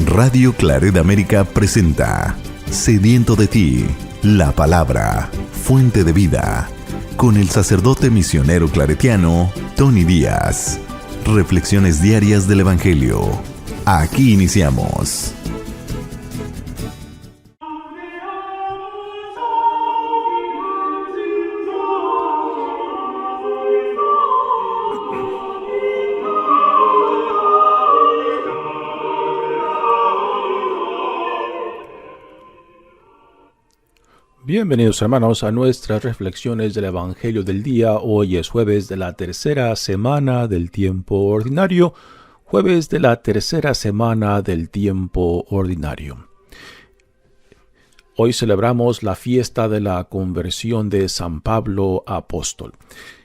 Radio Claret América presenta Sediento de ti, la palabra, fuente de vida, con el sacerdote misionero claretiano Tony Díaz. Reflexiones diarias del Evangelio. Aquí iniciamos. Bienvenidos hermanos a nuestras reflexiones del Evangelio del día. Hoy es jueves de la tercera semana del tiempo ordinario. Jueves de la tercera semana del tiempo ordinario. Hoy celebramos la fiesta de la conversión de San Pablo apóstol.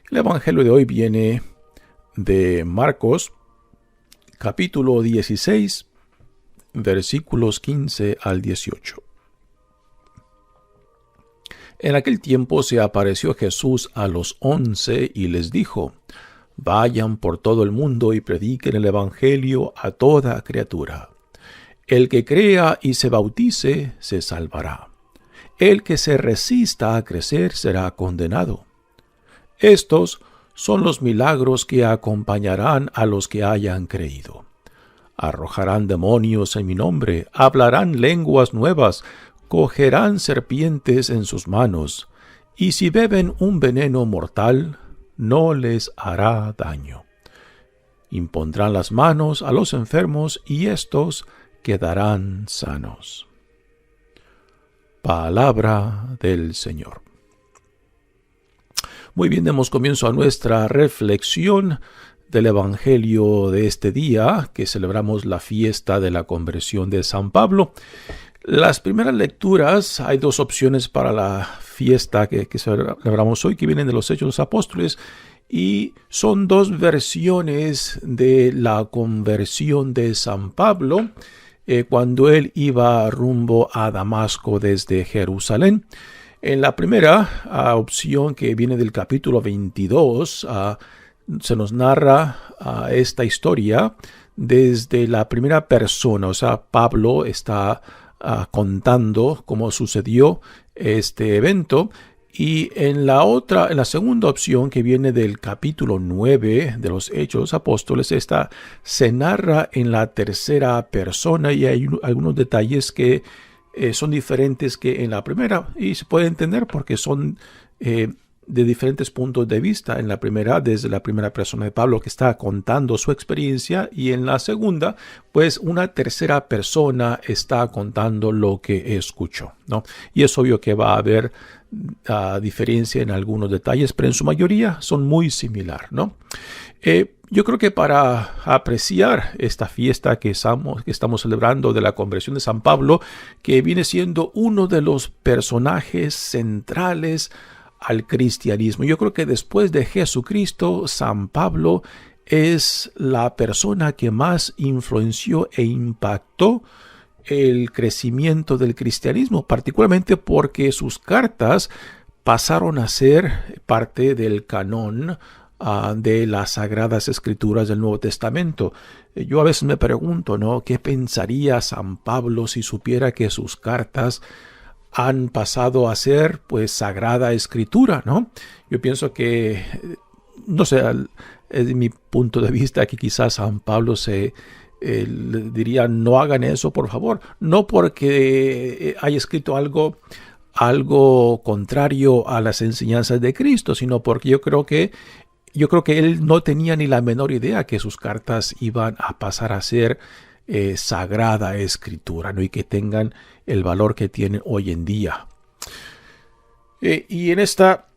El Evangelio de hoy viene de Marcos, capítulo 16, versículos 15 al 18. En aquel tiempo se apareció Jesús a los 11 y les dijo: Vayan por todo el mundo y prediquen el Evangelio a toda criatura. El que crea y se bautice se salvará. El que se resista a crecer será condenado. Estos son los milagros que acompañarán a los que hayan creído. Arrojarán demonios en mi nombre, hablarán lenguas nuevas, cogerán serpientes en sus manos, y si beben un veneno mortal, no les hará daño. Impondrán las manos a los enfermos, y éstos quedarán sanos. Palabra del Señor. Muy bien, demos comienzo a nuestra reflexión del Evangelio de este día, que celebramos la fiesta de la conversión de San Pablo. Las primeras lecturas, hay dos opciones para la fiesta que celebramos hoy, que vienen de los Hechos de los Apóstoles, y son dos versiones de la conversión de San Pablo cuando él iba rumbo a Damasco desde Jerusalén. En la primera opción, que viene del capítulo 22, se nos narra esta historia desde la primera persona, o sea, Pablo está contando cómo sucedió este evento, y en la segunda opción, que viene del capítulo 9 de los Hechos de los Apóstoles, esta se narra en la tercera persona, y hay algunos detalles que son diferentes que en la primera, y se puede entender porque son de diferentes puntos de vista. En la primera, desde la primera persona de Pablo, que está contando su experiencia, y en la segunda, pues una tercera persona está contando lo que escuchó, ¿no? Y es obvio que va a haber diferencia en algunos detalles, pero en su mayoría son muy similar, ¿no? Yo creo que para apreciar esta fiesta que estamos celebrando de la conversión de San Pablo, que viene siendo uno de los personajes centrales al cristianismo, yo creo que después de Jesucristo, San Pablo es la persona que más influenció e impactó el crecimiento del cristianismo, particularmente porque sus cartas pasaron a ser parte del canon de las Sagradas Escrituras del Nuevo Testamento. Yo a veces me pregunto, ¿no?, ¿qué pensaría San Pablo si supiera que sus cartas han pasado a ser, pues, Sagrada Escritura, ¿no? Yo pienso que, no sé, desde mi punto de vista, que quizás San Pablo le diría: no hagan eso, por favor. No porque haya escrito algo contrario a las enseñanzas de Cristo, sino porque yo creo que él no tenía ni la menor idea que sus cartas iban a pasar a ser Sagrada Escritura, ¿no?, y que tengan el valor que tienen hoy en día. Y en esta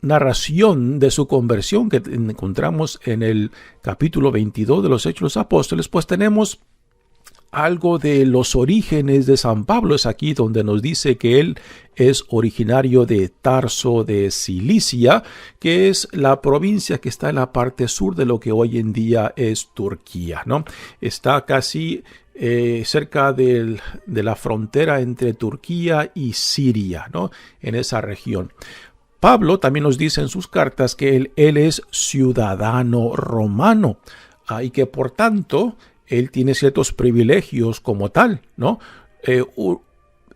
narración de su conversión que encontramos en el capítulo 22 de los Hechos de los Apóstoles, pues tenemos algo de los orígenes de San Pablo. Es aquí donde nos dice que él es originario de Tarso de Cilicia, que es la provincia que está en la parte sur de lo que hoy en día es Turquía, ¿no? Está casi cerca de la frontera entre Turquía y Siria, ¿no?, en esa región. Pablo también nos dice en sus cartas que él es ciudadano romano. y que por tanto él tiene ciertos privilegios como tal, ¿no?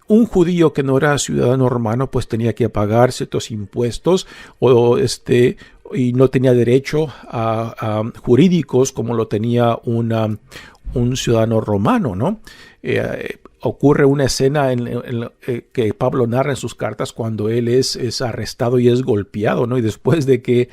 Un judío que no era ciudadano romano pues tenía que pagar ciertos impuestos y no tenía derecho a jurídicos como lo tenía un ciudadano romano, ¿no? Ocurre una escena que Pablo narra en sus cartas cuando él es arrestado y es golpeado, ¿no? Y después de que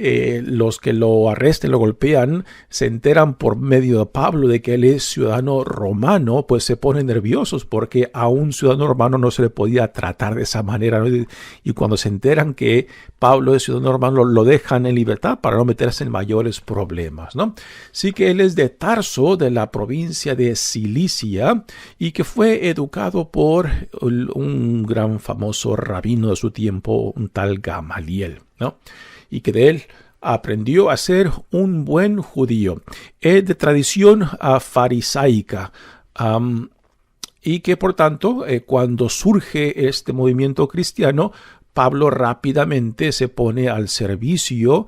los que lo arresten, lo golpean, se enteran por medio de Pablo de que él es ciudadano romano, pues se ponen nerviosos porque a un ciudadano romano no se le podía tratar de esa manera, ¿no? Y cuando se enteran que Pablo es ciudadano romano, lo dejan en libertad para no meterse en mayores problemas, ¿no? Sí que él es de Tarso, de la provincia de Cilicia, y que fue educado por un gran famoso rabino de su tiempo, un tal Gamaliel, ¿no? Y que de él aprendió a ser un buen judío, de tradición farisaica, y que por tanto cuando surge este movimiento cristiano, Pablo rápidamente se pone al servicio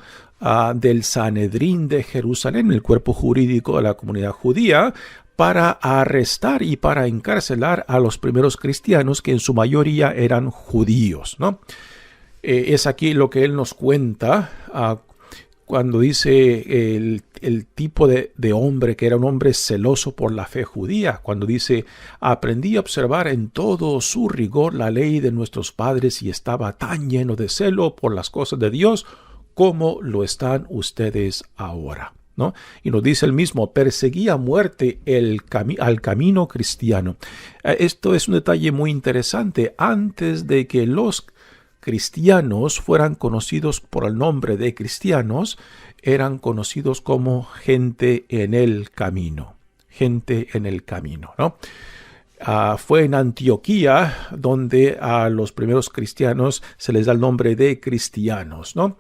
del Sanedrín de Jerusalén, el cuerpo jurídico de la comunidad judía, para arrestar y para encarcelar a los primeros cristianos que en su mayoría eran judíos, ¿no? Es aquí lo que él nos cuenta cuando dice el tipo de hombre que era un hombre celoso por la fe judía, cuando dice: aprendí a observar en todo su rigor la ley de nuestros padres y estaba tan lleno de celo por las cosas de Dios como lo están ustedes ahora, ¿no? Y nos dice el mismo: perseguía a muerte al camino cristiano. Esto es un detalle muy interesante. Antes de que los cristianos fueran conocidos por el nombre de cristianos, eran conocidos como gente en el camino. Gente en el camino, ¿no? Fue en Antioquía donde a los primeros cristianos se les da el nombre de cristianos, ¿no?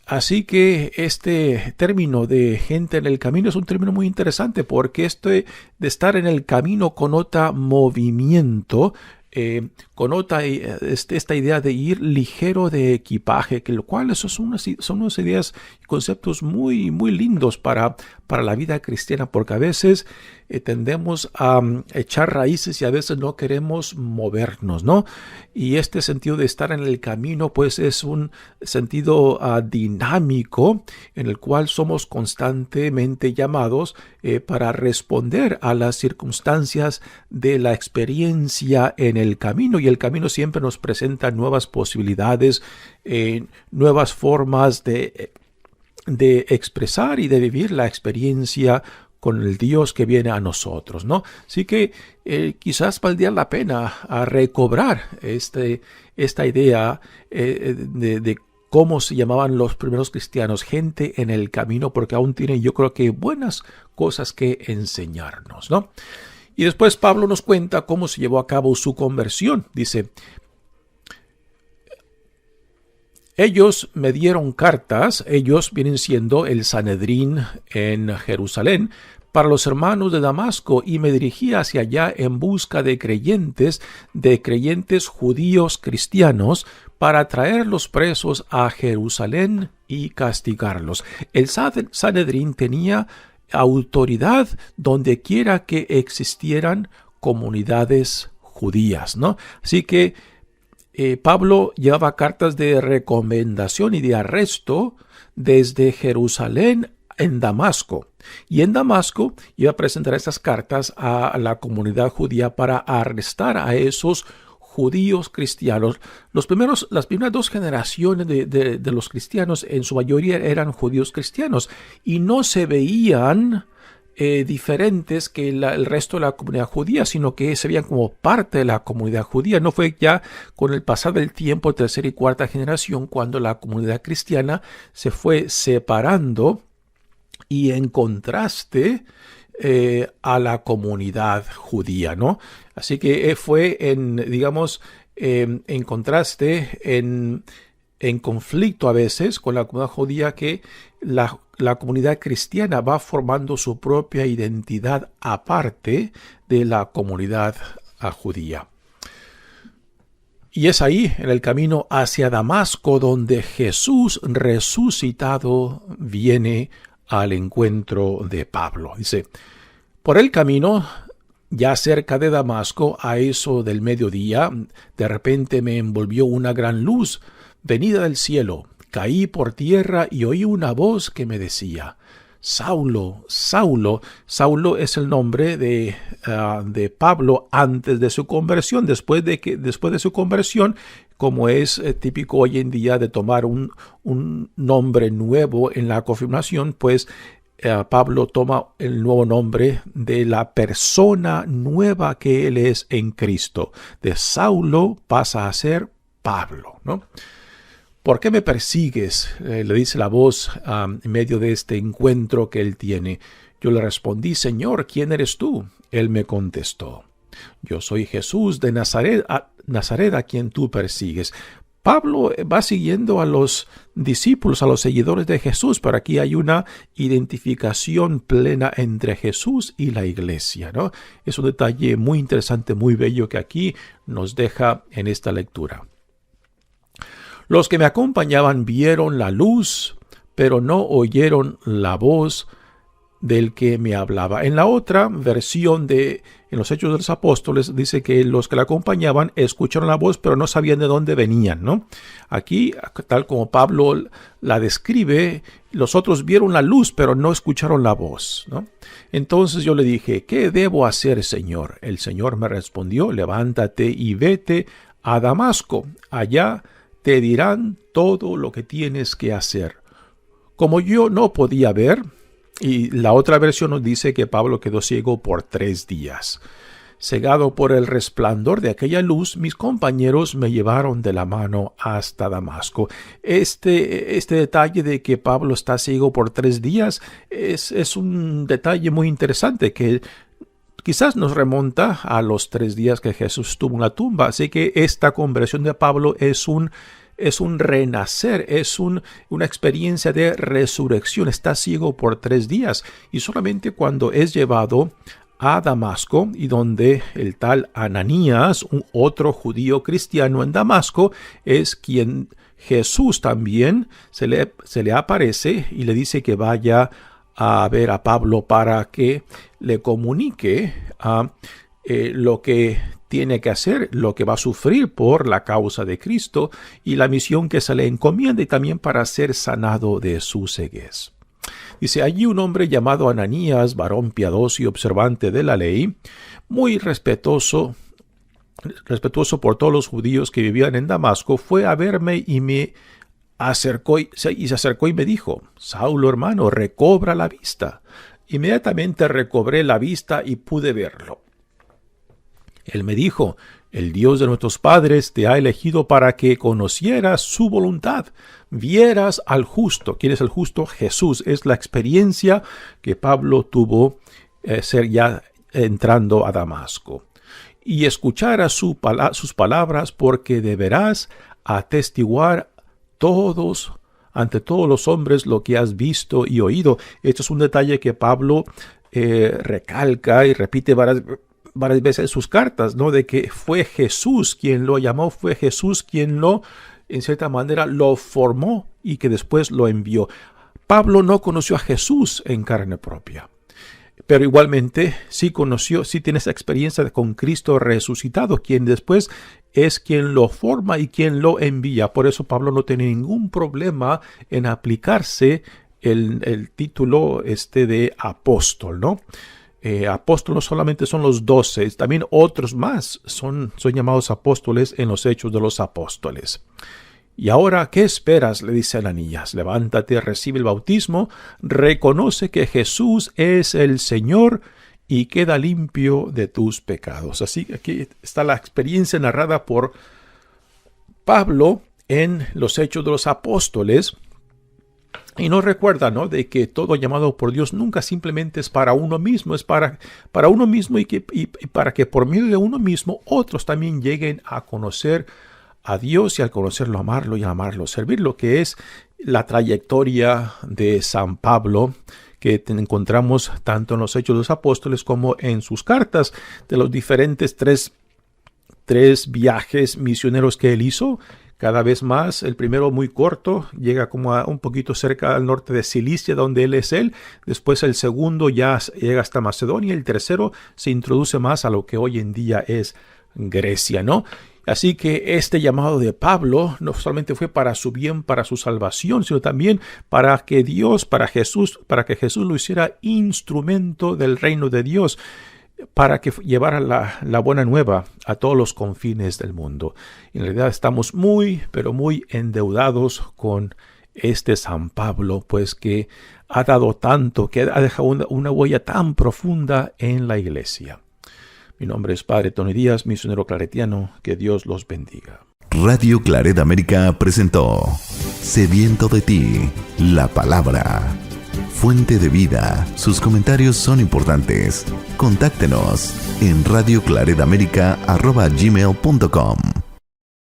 Así que este término de gente en el camino es un término muy interesante porque de estar en el camino conota movimiento, conota esta idea de ir ligero de equipaje, que lo cual esos son unas ideas y conceptos muy, muy lindos para la vida cristiana, porque a veces tendemos a echar raíces y a veces no queremos movernos, ¿no? Y este sentido de estar en el camino pues es un sentido dinámico en el cual somos constantemente llamados para responder a las circunstancias de la experiencia en el camino, y el camino siempre nos presenta nuevas posibilidades, nuevas formas de expresar y de vivir la experiencia con el Dios que viene a nosotros, ¿no? Así que quizás valdría la pena recobrar esta idea de cómo se llamaban los primeros cristianos, gente en el camino, porque aún tienen, yo creo que, buenas cosas que enseñarnos, ¿no? Y después Pablo nos cuenta cómo se llevó a cabo su conversión. Dice: ellos me dieron cartas, ellos vienen siendo el Sanedrín en Jerusalén, para los hermanos de Damasco, y me dirigí hacia allá en busca de creyentes judíos cristianos, para traerlos presos a Jerusalén y castigarlos. El Sanedrín tenía autoridad donde quiera que existieran comunidades judías, ¿no? Así que Pablo llevaba cartas de recomendación y de arresto desde Jerusalén en Damasco. Y en Damasco iba a presentar estas cartas a la comunidad judía para arrestar a esos judíos cristianos. Las primeras dos generaciones de los cristianos en su mayoría eran judíos cristianos y no se veían diferentes que el resto de la comunidad judía, sino que se veían como parte de la comunidad judía. No fue ya con el pasar del tiempo, tercera y cuarta generación, cuando la comunidad cristiana se fue separando y en contraste a la comunidad judía, ¿no? Así que fue en contraste, en conflicto a veces con la comunidad judía, que la comunidad cristiana va formando su propia identidad aparte de la comunidad judía. Y es ahí, en el camino hacia Damasco, donde Jesús resucitado viene al encuentro de Pablo. Dice, por el camino, ya cerca de Damasco, a eso del mediodía, de repente me envolvió una gran luz venida del cielo. Caí por tierra y oí una voz que me decía, Saulo, Saulo. Saulo es el nombre de Pablo antes de su conversión. Después de su conversión, como es típico hoy en día de tomar un nombre nuevo en la confirmación, pues Pablo toma el nuevo nombre de la persona nueva que él es en Cristo. De Saulo pasa a ser Pablo, ¿no? ¿Por qué me persigues? Le dice la voz en medio de este encuentro que él tiene. Yo le respondí, Señor, ¿quién eres tú? Él me contestó, yo soy Jesús de Nazaret, a quien tú persigues. Pablo va siguiendo a los discípulos, a los seguidores de Jesús, pero aquí hay una identificación plena entre Jesús y la iglesia, ¿no? Es un detalle muy interesante, muy bello que aquí nos deja en esta lectura. Los que me acompañaban vieron la luz, pero no oyeron la voz del que me hablaba. En la otra versión en los Hechos de los Apóstoles dice que los que la acompañaban escucharon la voz, pero no sabían de dónde venían, ¿no? Aquí, tal como Pablo la describe, los otros vieron la luz, pero no escucharon la voz, ¿no? Entonces yo le dije, ¿qué debo hacer, Señor? El Señor me respondió, levántate y vete a Damasco. Allá te dirán todo lo que tienes que hacer. Como yo no podía ver, y la otra versión nos dice que Pablo quedó ciego por 3 días. Cegado por el resplandor de aquella luz, mis compañeros me llevaron de la mano hasta Damasco. Este detalle de que Pablo está ciego por 3 días es un detalle muy interesante que quizás nos remonta a los 3 días que Jesús estuvo en la tumba. Así que esta conversión de Pablo es un renacer, es una experiencia de resurrección. Está ciego por 3 días y solamente cuando es llevado a Damasco y donde el tal Ananías, un otro judío cristiano en Damasco, es quien Jesús también se le aparece y le dice que vaya a ver a Pablo para que le comunique lo que tiene que hacer, lo que va a sufrir por la causa de Cristo y la misión que se le encomienda y también para ser sanado de su ceguez. Dice, allí un hombre llamado Ananías, varón piadoso y observante de la ley, muy respetuoso por todos los judíos que vivían en Damasco, fue a verme y se acercó y me dijo, Saulo, hermano, recobra la vista. Inmediatamente recobré la vista y pude verlo. Él me dijo, el Dios de nuestros padres te ha elegido para que conocieras su voluntad, vieras al justo. ¿Quién es el justo? Jesús. Es la experiencia que Pablo tuvo ser ya entrando a Damasco. Y escucharas sus palabras, porque deberás atestiguar ante todos los hombres lo que has visto y oído. Esto es un detalle que Pablo recalca y repite varias veces en sus cartas, ¿no? De que fue Jesús quien lo llamó, fue Jesús quien en cierta manera, lo formó y que después lo envió. Pablo no conoció a Jesús en carne propia, pero igualmente sí tiene esa experiencia con Cristo resucitado, quien después es quien lo forma y quien lo envía. Por eso Pablo no tiene ningún problema en aplicarse el título de apóstol, ¿no? Apóstoles no solamente son los 12, también otros más son llamados apóstoles en los Hechos de los Apóstoles. Y ahora, ¿qué esperas? Le dice Ananías. Levántate, recibe el bautismo, reconoce que Jesús es el Señor y queda limpio de tus pecados. Así que aquí está la experiencia narrada por Pablo en los Hechos de los Apóstoles. Y nos recuerda, ¿no?, de que todo llamado por Dios nunca simplemente es para uno mismo, es para uno mismo y para que por medio de uno mismo otros también lleguen a conocer a Dios y al conocerlo, amarlo y amarlo, servirlo, que es la trayectoria de San Pablo que encontramos tanto en los Hechos de los Apóstoles como en sus cartas, de los diferentes tres viajes misioneros que él hizo. cada vez más. El primero muy corto, llega como a un poquito cerca al norte de Cilicia, donde él es él. Después el segundo ya llega hasta Macedonia. El tercero se introduce más a lo que hoy en día es Grecia, ¿no? Así que este llamado de Pablo no solamente fue para su bien, para su salvación, sino también para que Jesús lo hiciera instrumento del reino de Dios, para que llevara la buena nueva a todos los confines del mundo. En realidad estamos muy, pero muy endeudados con este San Pablo, pues que ha dado tanto, que ha dejado una huella tan profunda en la iglesia. Mi nombre es Padre Tony Díaz, misionero claretiano. Que Dios los bendiga. Radio Claret América presentó Sediento de ti, la palabra. Fuente de vida. Sus comentarios son importantes. Contáctenos en radioclaretamerica@gmail.com.